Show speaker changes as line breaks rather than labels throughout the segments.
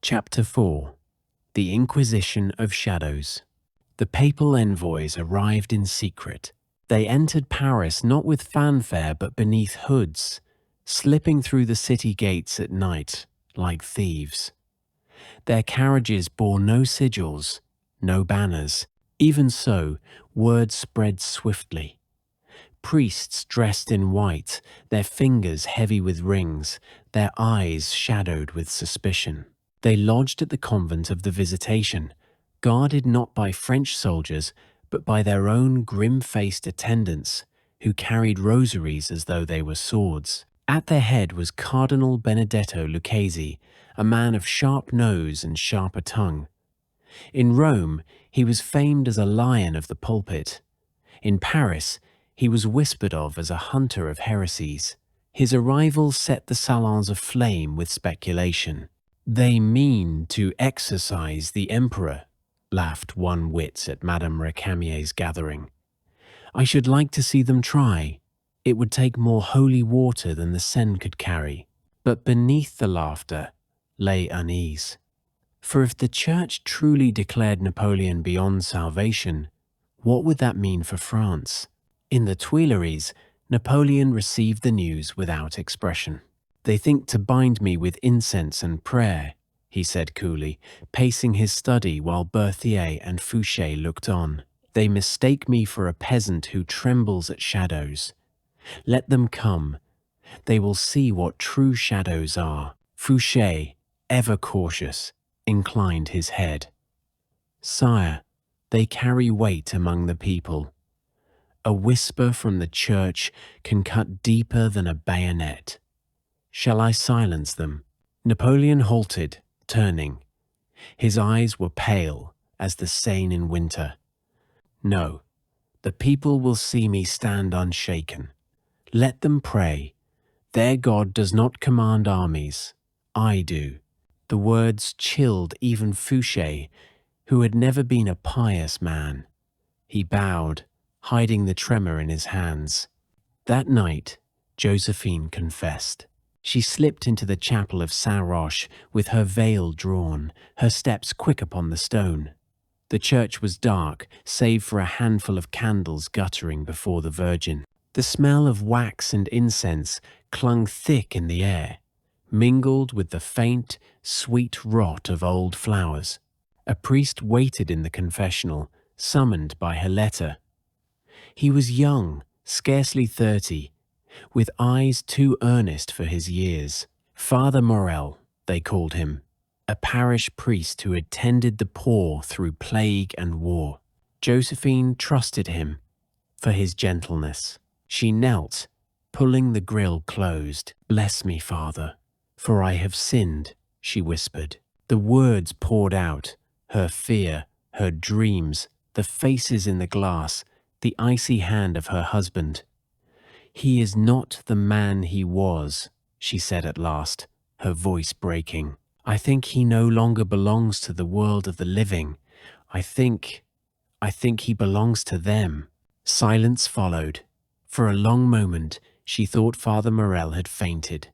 Chapter 4. The Inquisition of Shadows. The papal envoys arrived in secret. They entered Paris not with fanfare but beneath hoods, slipping through the city gates at night like thieves. Their carriages bore no sigils, no banners. Even so, word spread swiftly. Priests dressed in white, their fingers heavy with rings, their eyes shadowed with suspicion. They lodged at the convent of the Visitation, guarded not by French soldiers, but by their own grim-faced attendants, who carried rosaries as though they were swords. At their head was Cardinal Benedetto Lucchesi, a man of sharp nose and sharper tongue. In Rome, he was famed as a lion of the pulpit. In Paris, he was whispered of as a hunter of heresies. His arrival set the salons aflame with speculation. "They mean to exorcise the emperor," laughed one wit at Madame Récamier's gathering. "I should like to see them try. It would take more holy water than the Seine could carry." But beneath the laughter lay unease. For if the Church truly declared Napoleon beyond salvation, what would that mean for France? In the Tuileries, Napoleon received the news without expression. "They think to bind me with incense and prayer," he said coolly, pacing his study while Berthier and Fouché looked on. "They mistake me for a peasant who trembles at shadows. Let them come. They will see what true shadows are." Fouché, ever cautious, inclined his head. "Sire, they carry weight among the people. A whisper from the Church can cut deeper than a bayonet. Shall I silence them?" Napoleon halted, turning. His eyes were pale as the Seine in winter. "No, the people will see me stand unshaken. Let them pray. Their God does not command armies. I do." The words chilled even Fouché, who had never been a pious man. He bowed, hiding the tremor in his hands. That night, Josephine confessed. She slipped into the chapel of Saint-Roch with her veil drawn, her steps quick upon the stone. The church was dark, save for a handful of candles guttering before the Virgin. The smell of wax and incense clung thick in the air, mingled with the faint, sweet rot of old flowers. A priest waited in the confessional, summoned by her letter. He was young, scarcely 30, with eyes too earnest for his years. Father Morel, they called him, a parish priest who had tended the poor through plague and war. Josephine trusted him for his gentleness. She knelt, pulling the grill closed. "Bless me, Father, for I have sinned," she whispered. The words poured out, her fear, her dreams, the faces in the glass, the icy hand of her husband. "He is not the man he was," she said at last, her voice breaking. "I think he no longer belongs to the world of the living. I think he belongs to them." Silence followed. For a long moment, she thought Father Morel had fainted.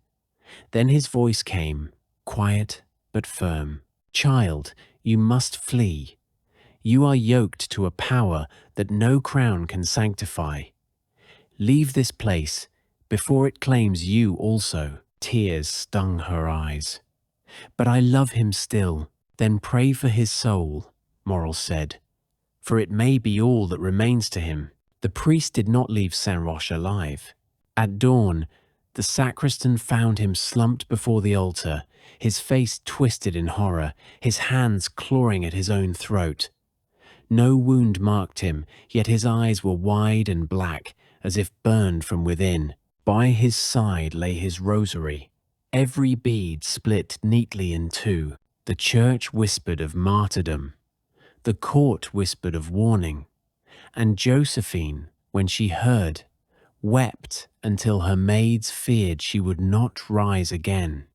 Then his voice came, quiet but firm. "Child, you must flee. You are yoked to a power that no crown can sanctify. Leave this place before it claims you also." Tears stung her eyes. "But I love him still." "Then pray for his soul," Morel said, "for it may be all that remains to him." The priest did not leave Saint-Roch alive. At dawn, the sacristan found him slumped before the altar, his face twisted in horror, his hands clawing at his own throat. No wound marked him, yet his eyes were wide and black, as if burned from within. By his side lay his rosary, every bead split neatly in two. The church whispered of martyrdom. The court whispered of warning. And Josephine, when she heard, wept until her maids feared she would not rise again.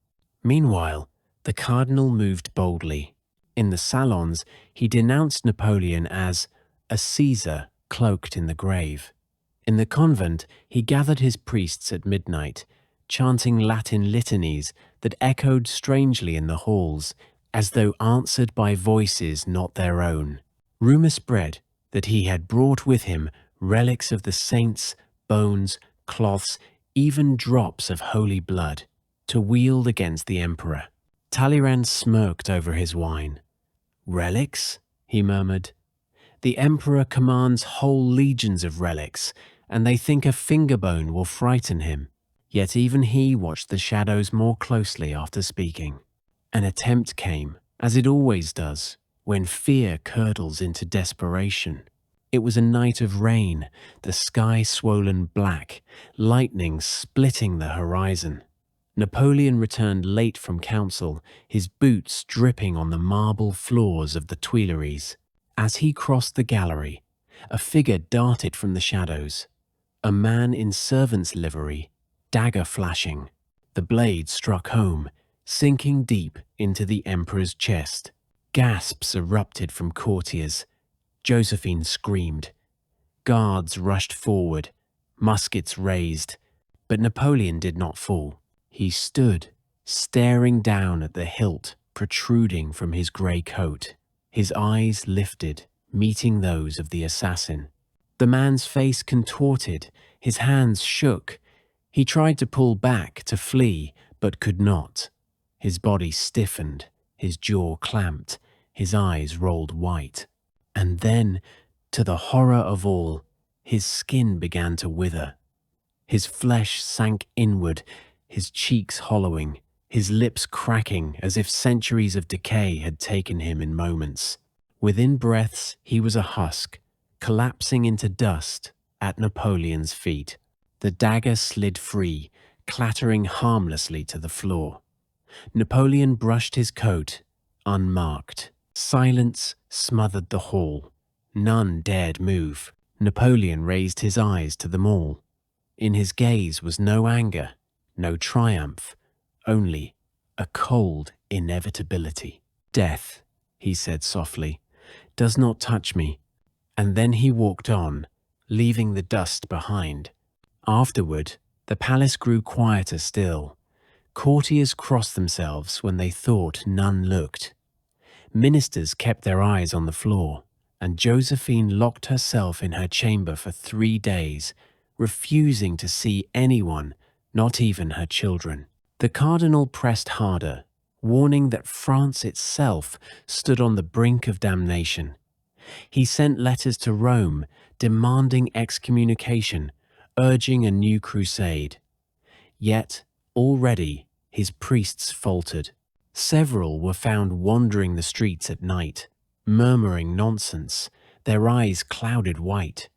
Meanwhile, the cardinal moved boldly. In the salons, he denounced Napoleon as a Caesar cloaked in the grave. In the convent, he gathered his priests at midnight, chanting Latin litanies that echoed strangely in the halls, as though answered by voices not their own. Rumor spread that he had brought with him relics of the saints, bones, cloths, even drops of holy blood, to wield against the emperor. Talleyrand smirked over his wine. "Relics?" he murmured. "The emperor commands whole legions of relics, and they think a finger bone will frighten him." Yet even he watched the shadows more closely after speaking. An attempt came, as it always does, when fear curdles into desperation. It was a night of rain, the sky swollen black, lightning splitting the horizon. Napoleon returned late from council, his boots dripping on the marble floors of the Tuileries. As he crossed the gallery, a figure darted from the shadows. A man in servant's livery, dagger flashing. The blade struck home, sinking deep into the emperor's chest. Gasps erupted from courtiers. Josephine screamed. Guards rushed forward, muskets raised. But Napoleon did not fall. He stood, staring down at the hilt protruding from his grey coat. His eyes lifted, meeting those of the assassin. The man's face contorted, his hands shook. He tried to pull back, to flee, but could not. His body stiffened, his jaw clamped, his eyes rolled white. And then, to the horror of all, his skin began to wither. His flesh sank inward, his cheeks hollowing, his lips cracking as if centuries of decay had taken him in moments. Within breaths, he was a husk, collapsing into dust at Napoleon's feet. The dagger slid free, clattering harmlessly to the floor. Napoleon brushed his coat, unmarked. Silence smothered the hall. None dared move. Napoleon raised his eyes to them all. In his gaze was no anger, no triumph, only a cold inevitability. "Death," he said softly, "does not touch me." And then he walked on, leaving the dust behind. Afterward, the palace grew quieter still. Courtiers crossed themselves when they thought none looked. Ministers kept their eyes on the floor, and Josephine locked herself in her chamber for 3 days, refusing to see anyone, not even her children. The cardinal pressed harder, warning that France itself stood on the brink of damnation. He sent letters to Rome, demanding excommunication, urging a new crusade. Yet, already, his priests faltered. Several were found wandering the streets at night, murmuring nonsense, their eyes clouded white.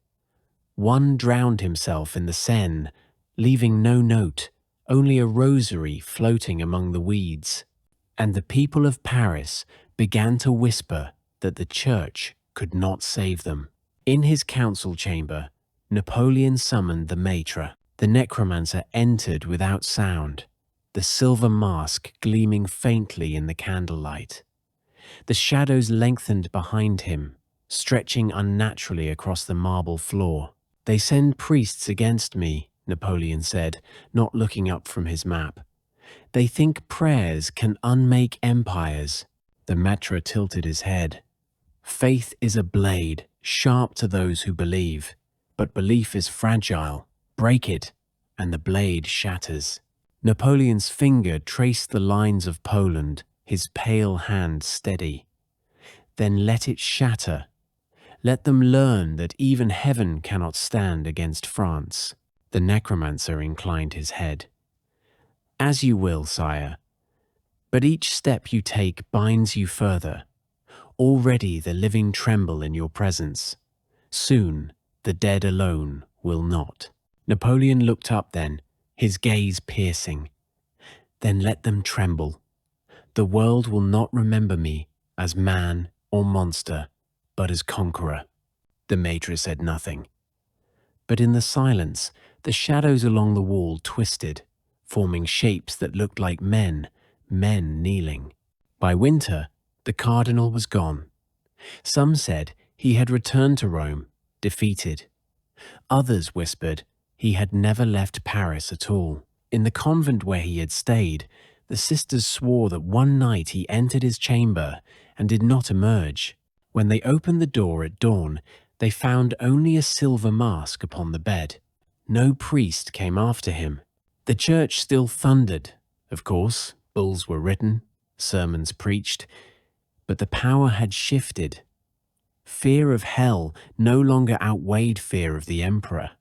One drowned himself in the Seine, leaving no note, only a rosary floating among the weeds. And the people of Paris began to whisper that the church could not save them. In his council chamber, Napoleon summoned the maître. The necromancer entered without sound, the silver mask gleaming faintly in the candlelight. The shadows lengthened behind him, stretching unnaturally across the marble floor. "They send priests against me," Napoleon said, not looking up from his map. "They think prayers can unmake empires." The maître tilted his head. "Faith is a blade, sharp to those who believe, but belief is fragile. Break it, and the blade shatters." Napoleon's finger traced the lines of Poland, his pale hand steady. "Then let it shatter. Let them learn that even heaven cannot stand against France." The necromancer inclined his head. "As you will, sire. But each step you take binds you further. Already the living tremble in your presence. Soon the dead alone will not." Napoleon looked up then, his gaze piercing. "Then let them tremble. The world will not remember me as man or monster, but as conqueror." The maître said nothing. But in the silence, the shadows along the wall twisted, forming shapes that looked like men kneeling. By winter, the cardinal was gone. Some said he had returned to Rome, defeated. Others whispered he had never left Paris at all. In the convent where he had stayed, The sisters swore that one night he entered his chamber and did not emerge. When they opened the door at dawn, they found only a silver mask upon the bed. No priest came after him. The church still thundered. Of course, bulls were written, sermons preached, but the power had shifted. Fear of hell no longer outweighed fear of the emperor.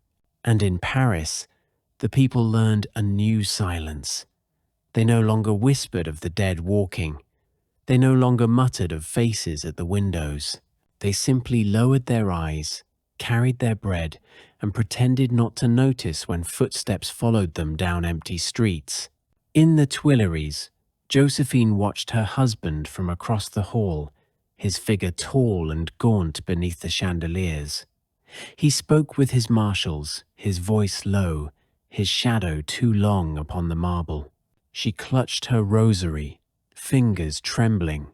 And in Paris, the people learned a new silence. They no longer whispered of the dead walking. They no longer muttered of faces at the windows. They simply lowered their eyes, carried their bread, and pretended not to notice when footsteps followed them down empty streets. In the Tuileries, Josephine watched her husband from across the hall, his figure tall and gaunt beneath the chandeliers. He spoke with his marshals, his voice low, his shadow too long upon the marble. She clutched her rosary, fingers trembling,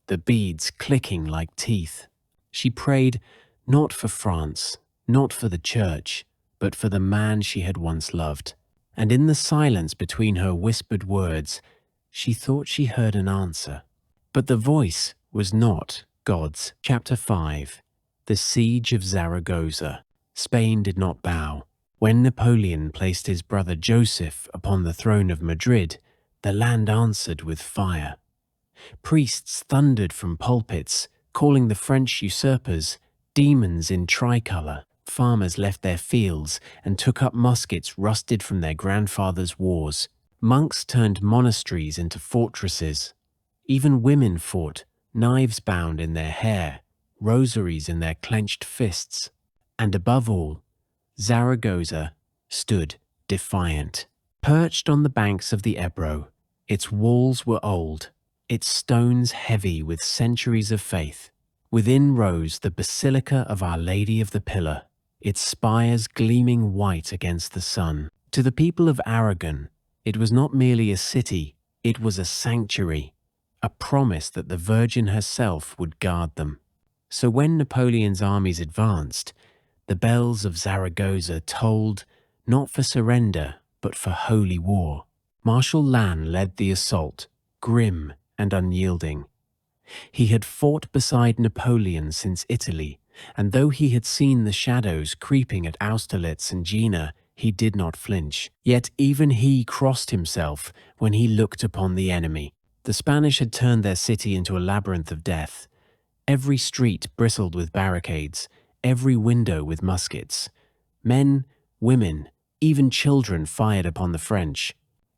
the beads clicking like teeth. She prayed not for France, not for the church, but for the man she had once loved. And in the silence between her whispered words, she thought she heard an answer. But the voice was not God's. Chapter 5. The Siege of Zaragoza. Spain did not bow. When Napoleon placed his brother Joseph upon the throne of Madrid, the land answered with fire. Priests thundered from pulpits, calling the French usurpers demons in tricolour. Farmers left their fields and took up muskets rusted from their grandfathers' wars. Monks turned monasteries into fortresses. Even women fought, knives bound in their hair, rosaries in their clenched fists. And above all, Zaragoza stood defiant. Perched on the banks of the Ebro, its walls were old, its stones heavy with centuries of faith. Within rose the Basilica of Our Lady of the Pillar, its spires gleaming white against the sun. To the people of Aragon, it was not merely a city, it was a sanctuary, a promise that the Virgin herself would guard them. So when Napoleon's armies advanced, the bells of Zaragoza tolled not for surrender, but for holy war. Marshal Lannes led the assault, grim and unyielding. He had fought beside Napoleon since Italy, and though he had seen the shadows creeping at Austerlitz and Jena, he did not flinch. Yet even he crossed himself when he looked upon the enemy. The Spanish had turned their city into a labyrinth of death. Every street bristled with barricades, every window with muskets. Men, women, even children fired upon the French.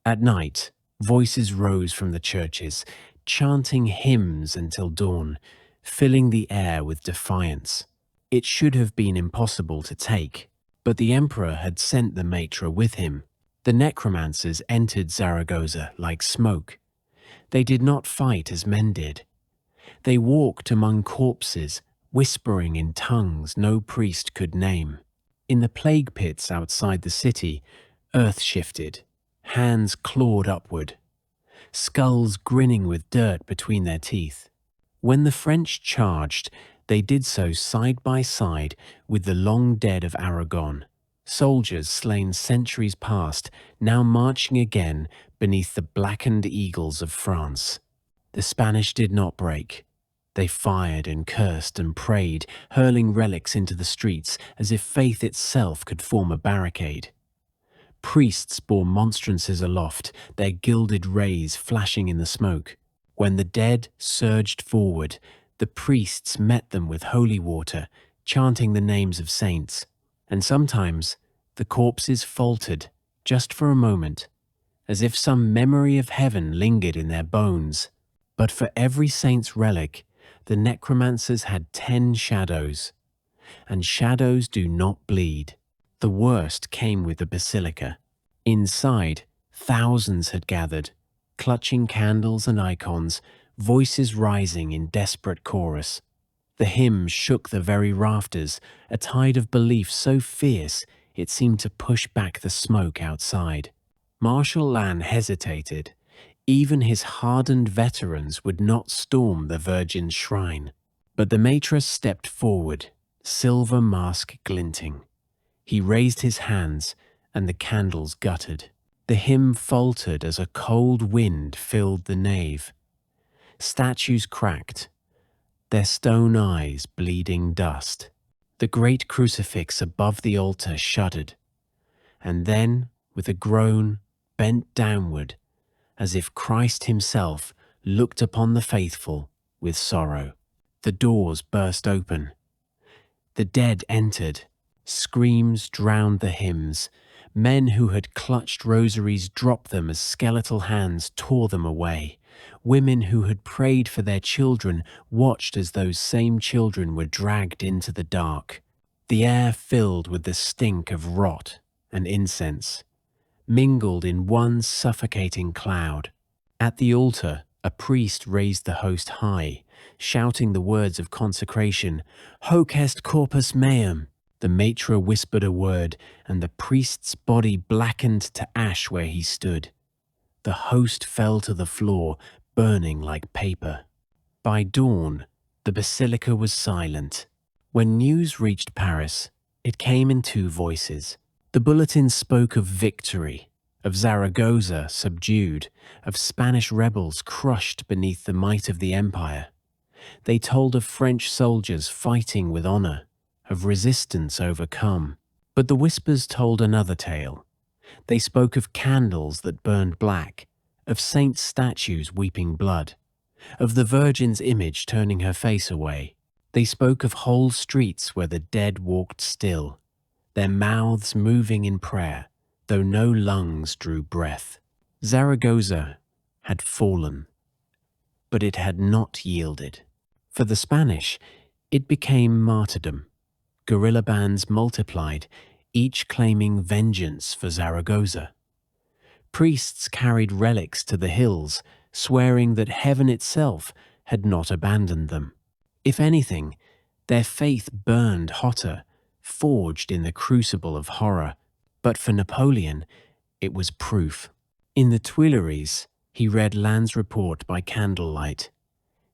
At night, voices rose from the churches, chanting hymns until dawn, filling the air with defiance. It should have been impossible to take, but the emperor had sent the maitre with him. The necromancers entered Zaragoza like smoke. They did not fight as men did. They walked among corpses, whispering in tongues no priest could name. In the plague pits outside the city, earth shifted, hands clawed upward, skulls grinning with dirt between their teeth. When the French charged, they did so side by side with the long dead of Aragon, soldiers slain centuries past, now marching again beneath the blackened eagles of France. The Spanish did not break. They fired and cursed and prayed, hurling relics into the streets as if faith itself could form a barricade. Priests bore monstrances aloft, their gilded rays flashing in the smoke. When the dead surged forward, the priests met them with holy water, chanting the names of saints. And sometimes the corpses faltered, just for a moment, as if some memory of heaven lingered in their bones. But for every saint's relic, the necromancers had 10 shadows. And shadows do not bleed. The worst came with the basilica. Inside, thousands had gathered, clutching candles and icons, voices rising in desperate chorus. The hymn shook the very rafters, a tide of belief so fierce it seemed to push back the smoke outside. Marshal Lannes hesitated. Even his hardened veterans would not storm the Virgin's shrine. But the maitre stepped forward, silver mask glinting. He raised his hands, and the candles guttered. The hymn faltered as a cold wind filled the nave. Statues cracked, their stone eyes bleeding dust. The great crucifix above the altar shuddered, and then, with a groan, bent downward, as if Christ himself looked upon the faithful with sorrow. The doors burst open. The dead entered. Screams drowned the hymns. Men who had clutched rosaries dropped them as skeletal hands tore them away. Women who had prayed for their children watched as those same children were dragged into the dark. The air filled with the stink of rot and incense, mingled in one suffocating cloud. At the altar, a priest raised the host high, shouting the words of consecration, "Hoc est corpus meum." The matra whispered a word, and the priest's body blackened to ash where he stood. The host fell to the floor, burning like paper. By dawn, the basilica was silent. When news reached Paris, it came in two voices. The bulletin spoke of victory, of Zaragoza subdued, of Spanish rebels crushed beneath the might of the empire. They told of French soldiers fighting with honor, of resistance overcome. But the whispers told another tale. They spoke of candles that burned black, of saints' statues weeping blood, of the Virgin's image turning her face away. They spoke of whole streets where the dead walked still, their mouths moving in prayer, though no lungs drew breath. Zaragoza had fallen, but it had not yielded. For the Spanish, it became martyrdom. Guerrilla bands multiplied, each claiming vengeance for Zaragoza. Priests carried relics to the hills, swearing that heaven itself had not abandoned them. If anything, their faith burned hotter, forged in the crucible of horror. But for Napoleon, it was proof. In the Tuileries, he read Lannes' report by candlelight.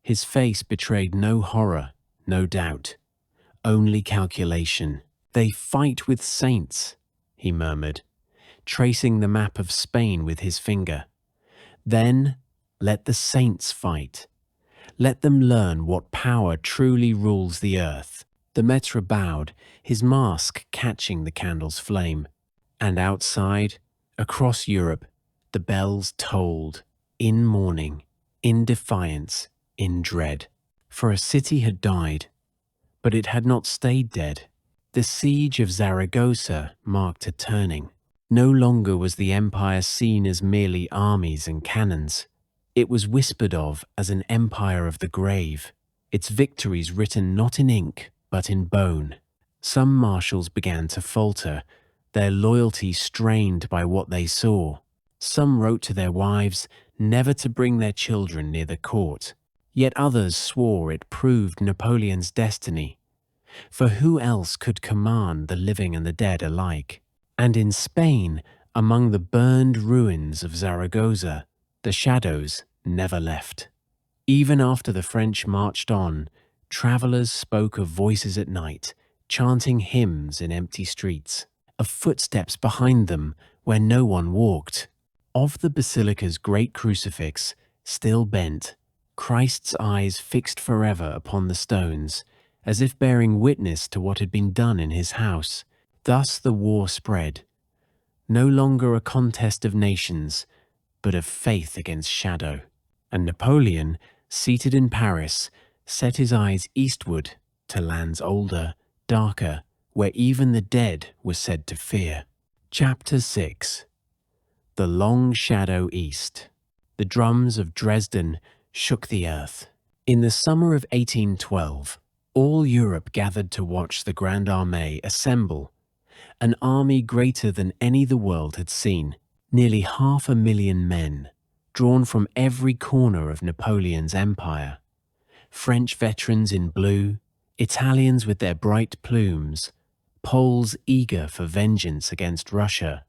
His face betrayed no horror, no doubt, only calculation. "They fight with saints," he murmured, tracing the map of Spain with his finger. "Then let the saints fight. Let them learn what power truly rules the earth." The maître bowed, his mask catching the candle's flame. And outside, across Europe, the bells tolled, in mourning, in defiance, in dread. For a city had died, but it had not stayed dead. The siege of Zaragoza marked a turning. No longer was the empire seen as merely armies and cannons. It was whispered of as an empire of the grave, its victories written not in ink, but in bone. Some marshals began to falter, their loyalty strained by what they saw. Some wrote to their wives never to bring their children near the court. Yet others swore it proved Napoleon's destiny. For who else could command the living and the dead alike? And in Spain, among the burned ruins of Zaragoza, the shadows never left. Even after the French marched on, travelers spoke of voices at night, chanting hymns in empty streets, of footsteps behind them where no one walked, of the basilica's great crucifix, still bent, Christ's eyes fixed forever upon the stones, as if bearing witness to what had been done in his house. Thus the war spread, no longer a contest of nations, but of faith against shadow. And Napoleon, seated in Paris, set his eyes eastward to lands older, darker, where even the dead were said to fear. Chapter 6. The Long Shadow East. The drums of Dresden shook the earth. In the summer of 1812, all Europe gathered to watch the Grand Armée assemble, an army greater than any the world had seen, nearly 500,000 men, drawn from every corner of Napoleon's empire. French veterans in blue, Italians with their bright plumes, Poles eager for vengeance against Russia,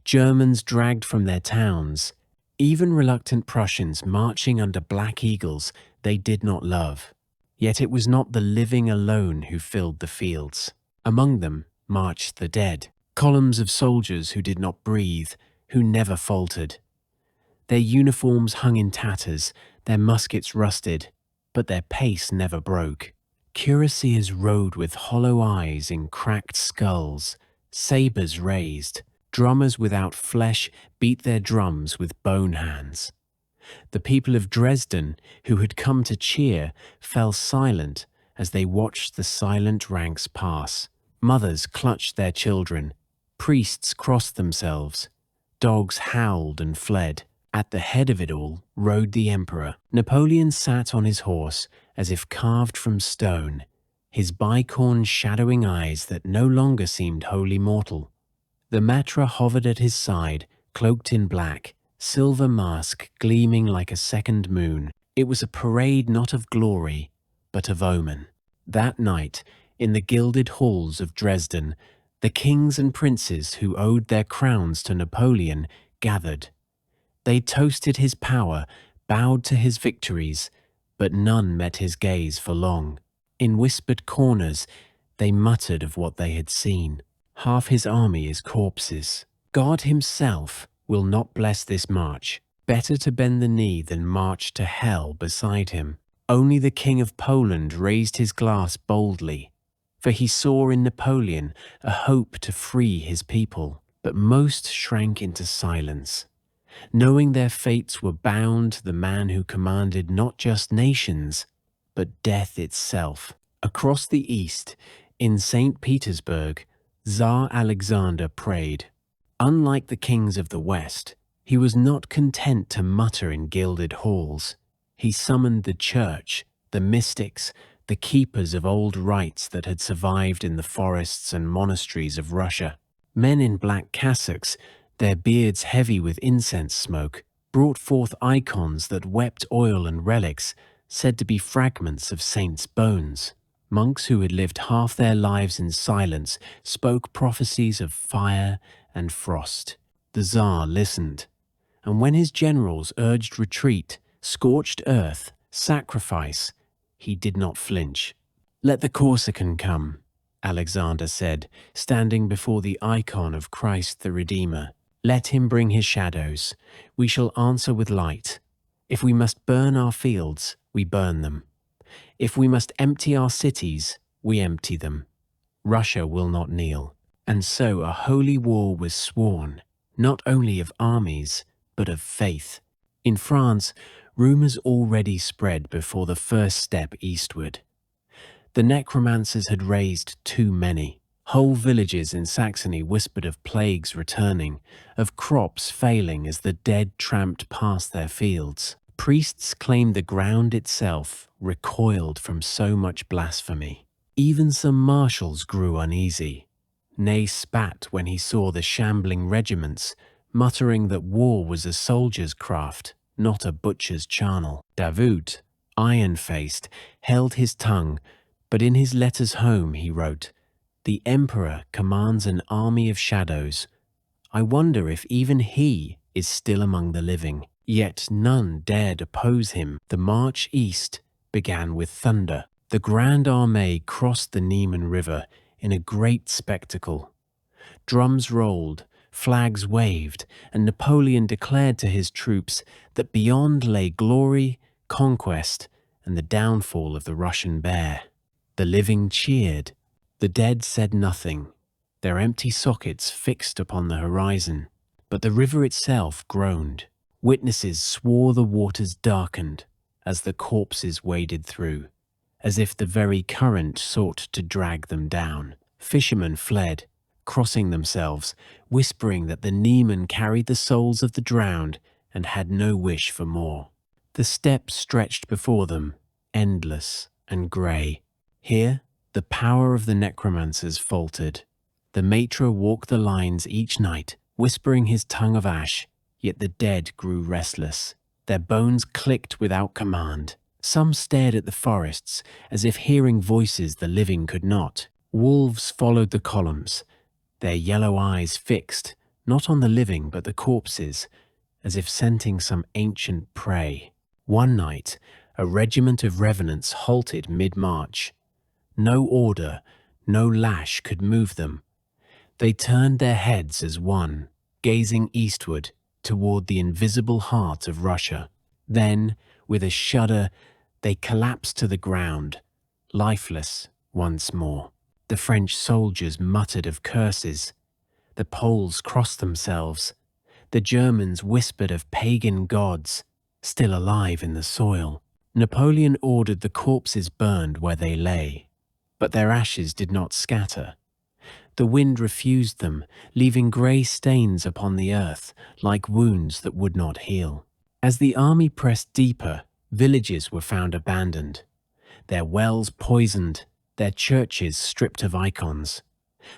Germans dragged from their towns, even reluctant Prussians marching under black eagles they did not love. Yet it was not the living alone who filled the fields. Among them marched the dead, columns of soldiers who did not breathe, who never faltered. Their uniforms hung in tatters, their muskets rusted, but their pace never broke. Cuirassiers rode with hollow eyes in cracked skulls, sabres raised. Drummers without flesh beat their drums with bone hands. The people of Dresden, who had come to cheer, fell silent as they watched the silent ranks pass. Mothers clutched their children. Priests crossed themselves. Dogs howled and fled. At the head of it all rode the emperor. Napoleon sat on his horse as if carved from stone, his bicorn shadowing eyes that no longer seemed wholly mortal. The maître hovered at his side, cloaked in black, silver mask gleaming like a second moon. It was a parade not of glory, but of omen. That night, in the gilded halls of Dresden, the kings and princes who owed their crowns to Napoleon gathered. They toasted his power, bowed to his victories, but none met his gaze for long. In whispered corners, they muttered of what they had seen. Half his army is corpses. God himself will not bless this march. Better to bend the knee than march to hell beside him. Only the King of Poland raised his glass boldly, for he saw in Napoleon a hope to free his people. But most shrank into silence, knowing their fates were bound to the man who commanded not just nations, but death itself. Across the east, in St. Petersburg, Tsar Alexander prayed. Unlike the kings of the West, he was not content to mutter in gilded halls. He summoned the church, the mystics, the keepers of old rites that had survived in the forests and monasteries of Russia. Men in black cassocks, their beards heavy with incense smoke, brought forth icons that wept oil and relics, said to be fragments of saints' bones. Monks who had lived half their lives in silence spoke prophecies of fire and frost. The Tsar listened, and when his generals urged retreat, scorched earth, sacrifice, he did not flinch. "Let the Corsican come," Alexander said, standing before the icon of Christ the Redeemer. "Let him bring his shadows. We shall answer with light. If we must burn our fields, we burn them. If we must empty our cities, we empty them. Russia will not kneel." And so a holy war was sworn, not only of armies, but of faith. In France, rumours already spread before the first step eastward. The Necromancers had raised too many. Whole villages in Saxony whispered of plagues returning, of crops failing as the dead tramped past their fields. Priests claimed the ground itself recoiled from so much blasphemy. Even some marshals grew uneasy. Ney spat when he saw the shambling regiments, muttering that war was a soldier's craft, not a butcher's charnel. Davout, iron-faced, held his tongue, but in his letters home he wrote, "The Emperor commands an army of shadows. I wonder if even he is still among the living." Yet none dared oppose him. The march east began with thunder. The Grand Armée crossed the Niemen River in a great spectacle. Drums rolled, flags waved, and Napoleon declared to his troops that beyond lay glory, conquest, and the downfall of the Russian bear. The living cheered. The dead said nothing, their empty sockets fixed upon the horizon. But the river itself groaned. Witnesses swore the waters darkened as the corpses waded through, as if the very current sought to drag them down. Fishermen fled, crossing themselves, whispering that the Niemen carried the souls of the drowned and had no wish for more. The steppe stretched before them, endless and grey. Here, the power of the Necromancers faltered. The maître walked the lines each night, whispering his tongue of ash, yet the dead grew restless. Their bones clicked without command. Some stared at the forests, as if hearing voices the living could not. Wolves followed the columns, their yellow eyes fixed, not on the living but the corpses, as if scenting some ancient prey. One night, a regiment of revenants halted mid-march. No order, no lash could move them. They turned their heads as one, gazing eastward toward the invisible heart of Russia. Then, with a shudder, they collapsed to the ground, lifeless once more. The French soldiers muttered of curses. The Poles crossed themselves. The Germans whispered of pagan gods, still alive in the soil. Napoleon ordered the corpses burned where they lay, but their ashes did not scatter. The wind refused them, leaving grey stains upon the earth, like wounds that would not heal. As the army pressed deeper, villages were found abandoned, their wells poisoned, their churches stripped of icons.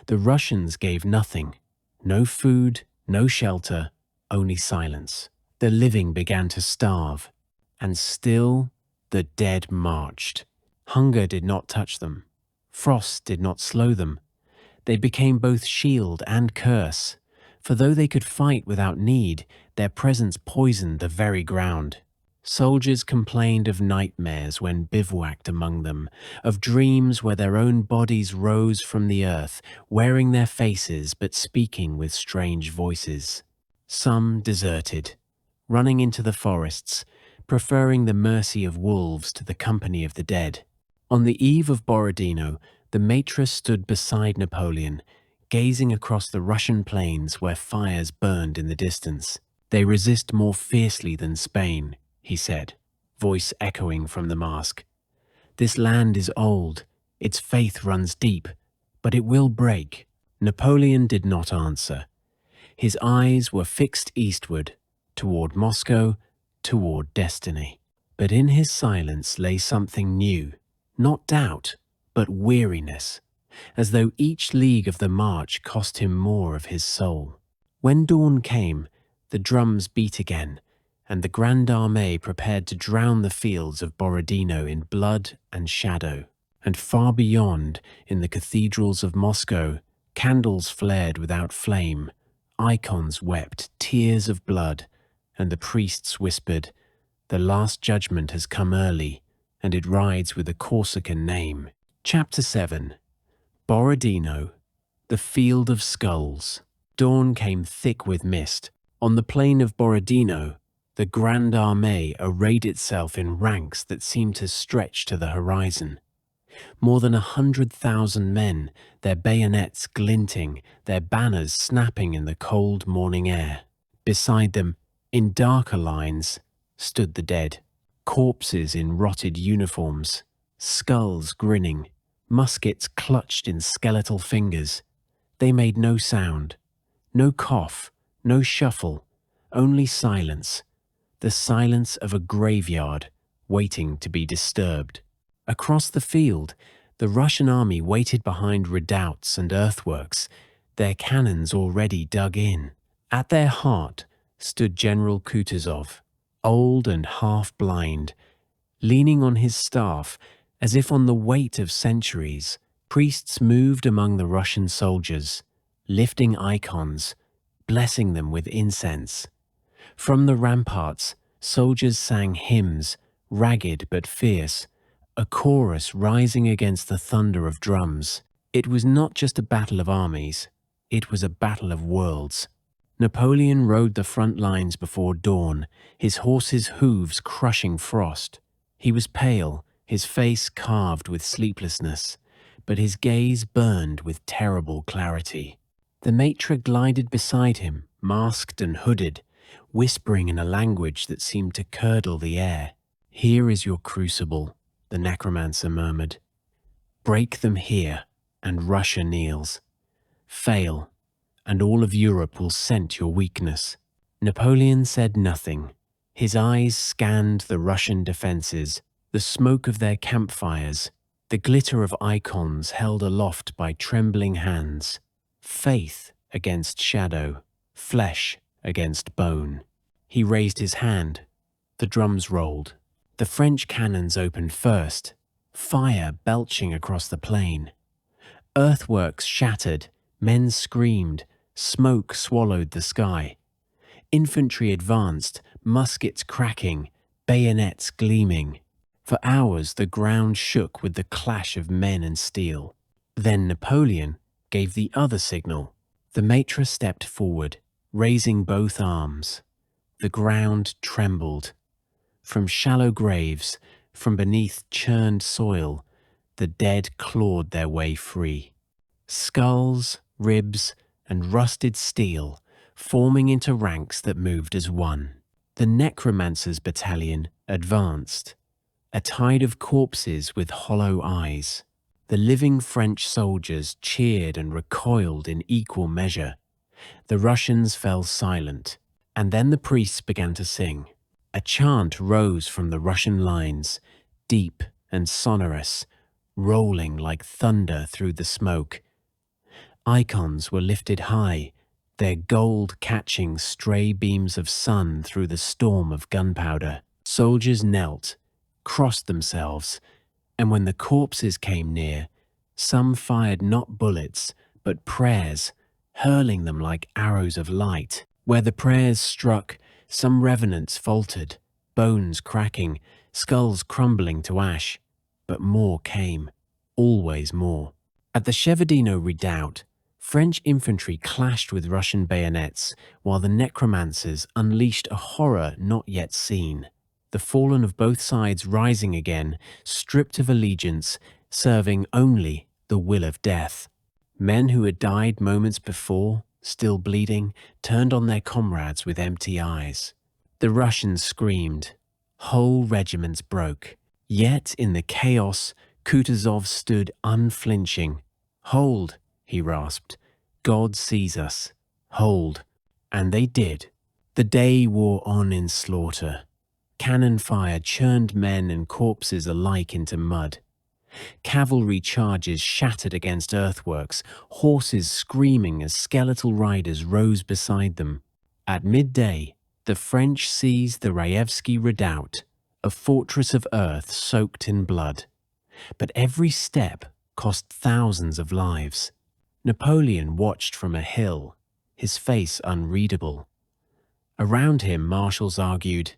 The Russians gave nothing, no food, no shelter, only silence. The living began to starve, and still the dead marched. Hunger did not touch them. Frost did not slow them. They became both shield and curse, for though they could fight without need, their presence poisoned the very ground. Soldiers complained of nightmares when bivouacked among them, of dreams where their own bodies rose from the earth, wearing their faces but speaking with strange voices. Some deserted, running into the forests, preferring the mercy of wolves to the company of the dead. On the eve of Borodino, the Maître stood beside Napoleon, gazing across the Russian plains where fires burned in the distance. "They resist more fiercely than Spain," he said, voice echoing from the mask. "This land is old, its faith runs deep, but it will break." Napoleon did not answer. His eyes were fixed eastward, toward Moscow, toward destiny. But in his silence lay something new, not doubt, but weariness, as though each league of the march cost him more of his soul. When dawn came, the drums beat again, and the Grande Armée prepared to drown the fields of Borodino in blood and shadow. And far beyond, in the cathedrals of Moscow, candles flared without flame, icons wept tears of blood, and the priests whispered, "The last judgment has come early, and it rides with a Corsican name." Chapter 7. Borodino, the Field of Skulls. Dawn came thick with mist. On the plain of Borodino, the Grande Armée arrayed itself in ranks that seemed to stretch to the horizon. More than 100,000 men, their bayonets glinting, their banners snapping in the cold morning air. Beside them, in darker lines, stood the dead, corpses in rotted uniforms, skulls grinning, muskets clutched in skeletal fingers. They made no sound, no cough, no shuffle, only silence, the silence of a graveyard waiting to be disturbed. Across the field, the Russian army waited behind redoubts and earthworks, their cannons already dug in. At their heart stood General Kutuzov, old and half-blind, leaning on his staff as if on the weight of centuries. Priests moved among the Russian soldiers, lifting icons, blessing them with incense. From the ramparts, soldiers sang hymns, ragged but fierce, a chorus rising against the thunder of drums. It was not just a battle of armies, it was a battle of worlds. Napoleon rode the front lines before dawn, his horse's hooves crushing frost. He was pale, his face carved with sleeplessness, but his gaze burned with terrible clarity. The Maître glided beside him, masked and hooded, whispering in a language that seemed to curdle the air. "Here is your crucible," the Necromancer murmured. "Break them here, and Russia kneels. Fail, and all of Europe will scent your weakness." Napoleon said nothing. His eyes scanned the Russian defenses, the smoke of their campfires, the glitter of icons held aloft by trembling hands. Faith against shadow, flesh against bone. He raised his hand. The drums rolled. The French cannons opened first, fire belching across the plain. Earthworks shattered, men screamed, smoke swallowed the sky. Infantry advanced, muskets cracking, bayonets gleaming. For hours the ground shook with the clash of men and steel. Then Napoleon gave the other signal. The Maître stepped forward, raising both arms. The ground trembled. From shallow graves, from beneath churned soil, the dead clawed their way free. Skulls, ribs, and rusted steel, forming into ranks that moved as one. The Necromancers battalion advanced, a tide of corpses with hollow eyes. The living French soldiers cheered and recoiled in equal measure. The Russians fell silent, and then the priests began to sing. A chant rose from the Russian lines, deep and sonorous, rolling like thunder through the smoke. Icons were lifted high, their gold catching stray beams of sun through the storm of gunpowder. Soldiers knelt, crossed themselves, and when the corpses came near, some fired not bullets, but prayers, hurling them like arrows of light. Where the prayers struck, some revenants faltered, bones cracking, skulls crumbling to ash. But more came, always more. At the Shevardino redoubt, French infantry clashed with Russian bayonets, while the Necromancers unleashed a horror not yet seen. The fallen of both sides rising again, stripped of allegiance, serving only the will of death. Men who had died moments before, still bleeding, turned on their comrades with empty eyes. The Russians screamed. Whole regiments broke. Yet in the chaos, Kutuzov stood unflinching. "Hold," he rasped. "God sees us. Hold." And they did. The day wore on in slaughter. Cannon fire churned men and corpses alike into mud. Cavalry charges shattered against earthworks, horses screaming as skeletal riders rose beside them. At midday, the French seized the Raevski redoubt, a fortress of earth soaked in blood. But every step cost thousands of lives. Napoleon watched from a hill, his face unreadable. Around him, marshals argued,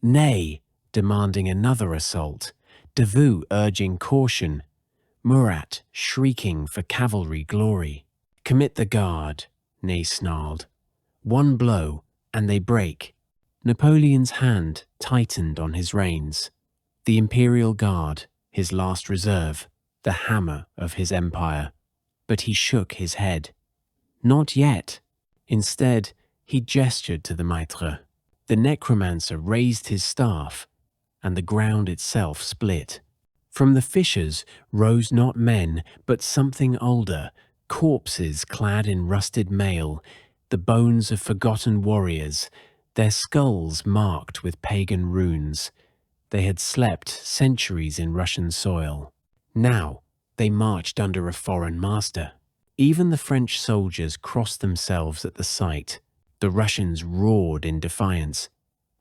"Nay," demanding another assault, Davout urging caution, Murat shrieking for cavalry glory. "Commit the guard," Ney snarled. "One blow, and they break." Napoleon's hand tightened on his reins. The Imperial Guard, his last reserve, the hammer of his empire. But he shook his head. Not yet. Instead, he gestured to the maître. The necromancer raised his staff, and the ground itself split. From the fissures rose not men, but something older, corpses clad in rusted mail, the bones of forgotten warriors, their skulls marked with pagan runes. They had slept centuries in Russian soil. Now they marched under a foreign master. Even the French soldiers crossed themselves at the sight. The Russians roared in defiance.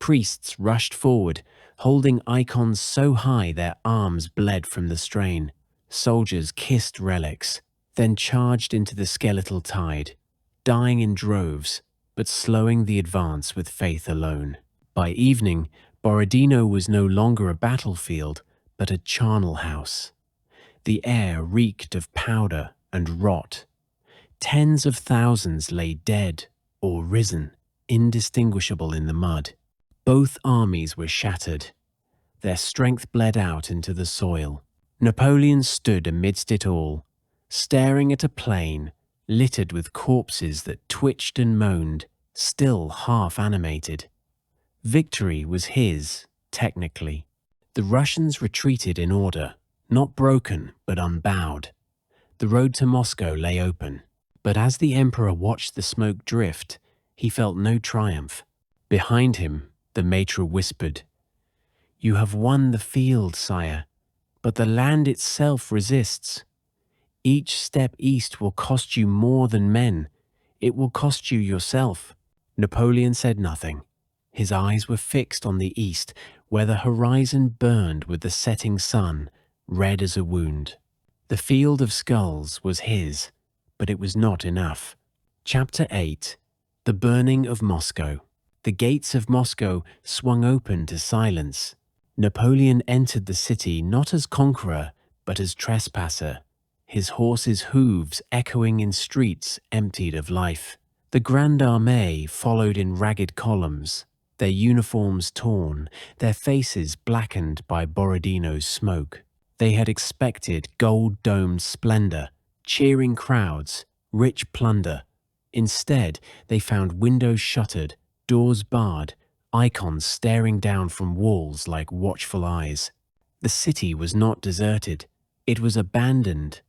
Priests rushed forward, holding icons so high their arms bled from the strain. Soldiers kissed relics, then charged into the skeletal tide, dying in droves, but slowing the advance with faith alone. By evening, Borodino was no longer a battlefield, but a charnel house. The air reeked of powder and rot. Tens of thousands lay dead or risen, indistinguishable in the mud. Both armies were shattered. Their strength bled out into the soil. Napoleon stood amidst it all, staring at a plain littered with corpses that twitched and moaned, still half animated. Victory was his, technically. The Russians retreated in order, not broken but unbowed. The road to Moscow lay open. But as the Emperor watched the smoke drift, he felt no triumph. Behind him, the maître whispered, "You have won the field, sire, but the land itself resists. Each step east will cost you more than men. It will cost you yourself." Napoleon said nothing. His eyes were fixed on the east, where the horizon burned with the setting sun, red as a wound. The field of skulls was his, but it was not enough. Chapter 8. The Burning of Moscow. The gates of Moscow swung open to silence. Napoleon entered the city not as conqueror, but as trespasser, his horse's hooves echoing in streets emptied of life. The Grande Armée followed in ragged columns, their uniforms torn, their faces blackened by Borodino's smoke. They had expected gold-domed splendor, cheering crowds, rich plunder. Instead, they found windows shuttered, doors barred, icons staring down from walls like watchful eyes. The city was not deserted. It was abandoned,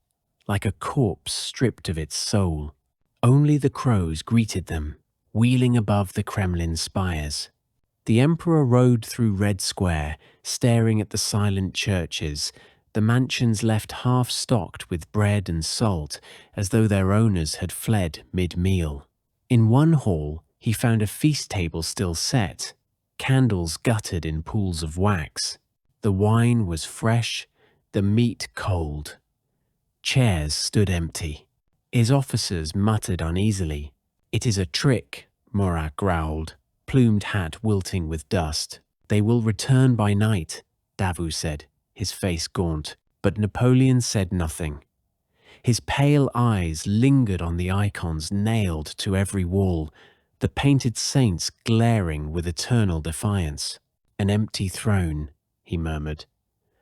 like a corpse stripped of its soul. Only the crows greeted them, wheeling above the Kremlin spires. The emperor rode through Red Square, staring at the silent churches, the mansions left half-stocked with bread and salt, as though their owners had fled mid-meal. In one hall, he found a feast table still set, candles guttered in pools of wax. The wine was fresh, the meat cold. Chairs stood empty. His officers muttered uneasily. "It is a trick," Murat growled, plumed hat wilting with dust. "They will return by night," Davout said, his face gaunt. But Napoleon said nothing. His pale eyes lingered on the icons nailed to every wall, the painted saints glaring with eternal defiance. "An empty throne," he murmured.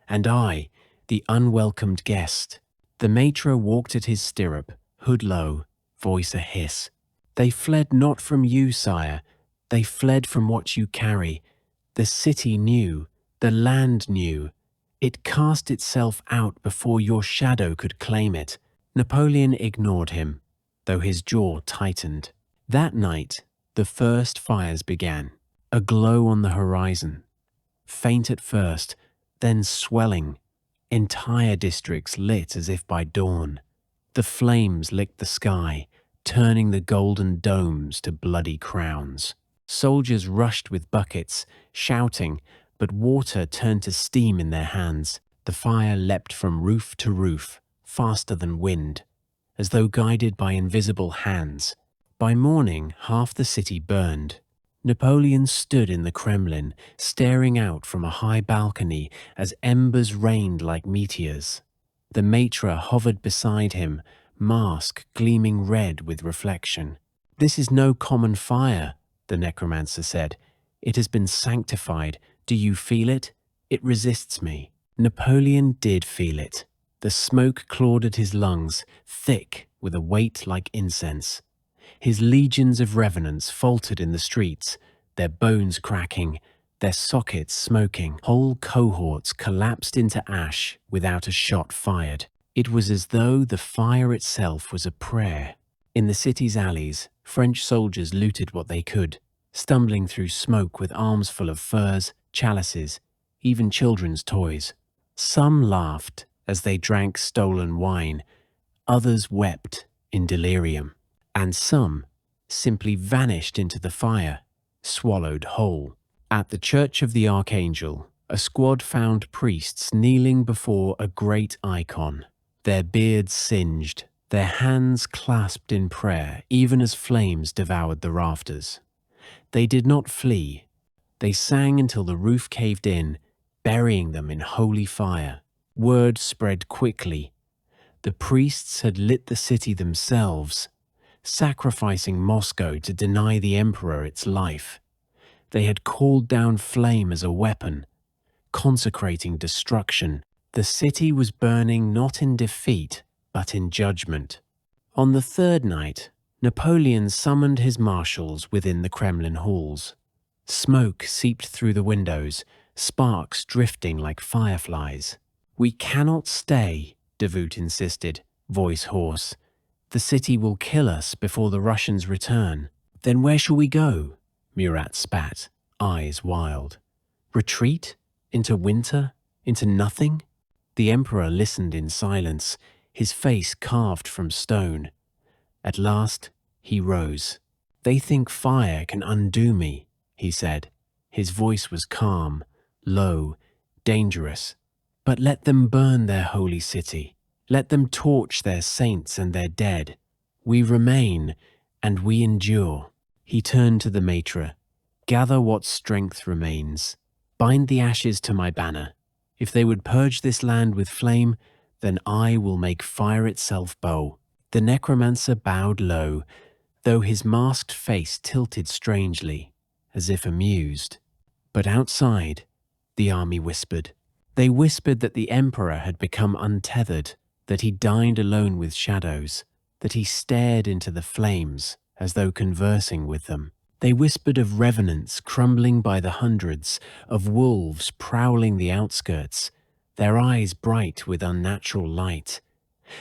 "And I, the unwelcomed guest." The maitre walked at his stirrup, hood low, voice a hiss. "They fled not from you, sire. They fled from what you carry. The city knew, the land knew. It cast itself out before your shadow could claim it." Napoleon ignored him, though his jaw tightened. That night, the first fires began, a glow on the horizon. Faint at first, then swelling, entire districts lit as if by dawn. The flames licked the sky, turning the golden domes to bloody crowns. Soldiers rushed with buckets, shouting, but water turned to steam in their hands. The fire leapt from roof to roof, faster than wind, as though guided by invisible hands. By morning, half the city burned. Napoleon stood in the Kremlin, staring out from a high balcony as embers rained like meteors. The maitre hovered beside him, mask gleaming red with reflection. "This is no common fire," the necromancer said. "It has been sanctified. Do you feel it? It resists me." Napoleon did feel it. The smoke clawed at his lungs, thick with a weight like incense. His legions of revenants faltered in the streets, their bones cracking, their sockets smoking. Whole cohorts collapsed into ash without a shot fired. It was as though the fire itself was a prayer. In the city's alleys, French soldiers looted what they could, stumbling through smoke with arms full of furs, chalices, even children's toys. Some laughed as they drank stolen wine, others wept in delirium, and some simply vanished into the fire, swallowed whole. At the Church of the Archangel, a squad found priests kneeling before a great icon, their beards singed, their hands clasped in prayer, even as flames devoured the rafters. They did not flee. They sang until the roof caved in, burying them in holy fire. Word spread quickly. The priests had lit the city themselves, sacrificing Moscow to deny the emperor its life. They had called down flame as a weapon, consecrating destruction. The city was burning not in defeat, but in judgment. On the third night, Napoleon summoned his marshals within the Kremlin halls. Smoke seeped through the windows, sparks drifting like fireflies. "We cannot stay," Davout insisted, voice hoarse. "The city will kill us before the Russians return." "Then where shall we go?" Murat spat, eyes wild. "Retreat? Into winter? Into nothing?" The emperor listened in silence, his face carved from stone. At last, he rose. "They think fire can undo me," he said. His voice was calm, low, dangerous. "But let them burn their holy city. Let them torch their saints and their dead. We remain, and we endure." He turned to the maitre. "Gather what strength remains. Bind the ashes to my banner. If they would purge this land with flame, then I will make fire itself bow." The necromancer bowed low. though his masked face tilted strangely, as if amused. But outside, the army whispered. They whispered that the emperor had become untethered, that he dined alone with shadows, that he stared into the flames as though conversing with them. They whispered of revenants crumbling by the hundreds, of wolves prowling the outskirts, their eyes bright with unnatural light.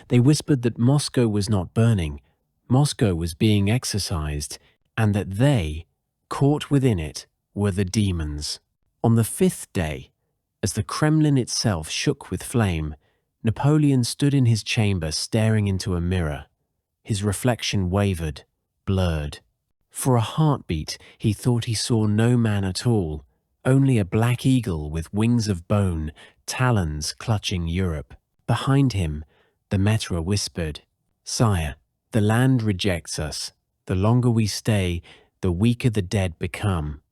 They whispered that Moscow was not burning, Moscow was being exorcised, and that they, caught within it, were the demons. On the fifth day, as the Kremlin itself shook with flame, Napoleon stood in his chamber staring into a mirror. His reflection wavered, blurred. For a heartbeat, he thought he saw no man at all, only a black eagle with wings of bone, talons clutching Europe. Behind him, the Maître whispered, "Sire, the land rejects us. The longer we stay, the weaker the dead become.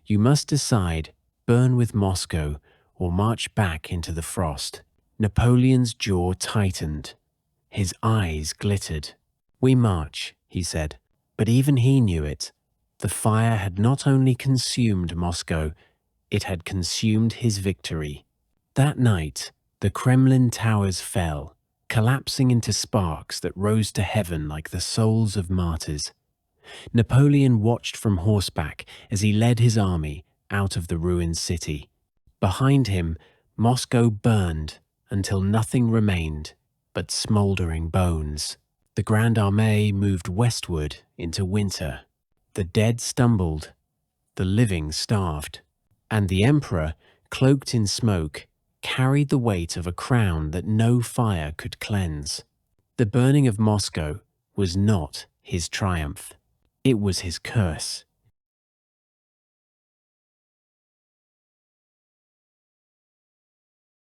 You must decide, burn with Moscow or march back into the frost." Napoleon's jaw tightened. His eyes glittered. "We march," he said. But even he knew it. The fire had not only consumed Moscow, it had consumed his victory. That night, the Kremlin towers fell, collapsing into sparks that rose to heaven like the souls of martyrs. Napoleon watched from horseback as he led his army out of the ruined city. Behind him, Moscow burned until nothing remained but smouldering bones. The Grande Armée moved westward into winter. The dead stumbled, the living starved, and the emperor, cloaked in smoke, carried the weight of a crown that no fire could cleanse. The burning of Moscow was not his triumph. It was his curse.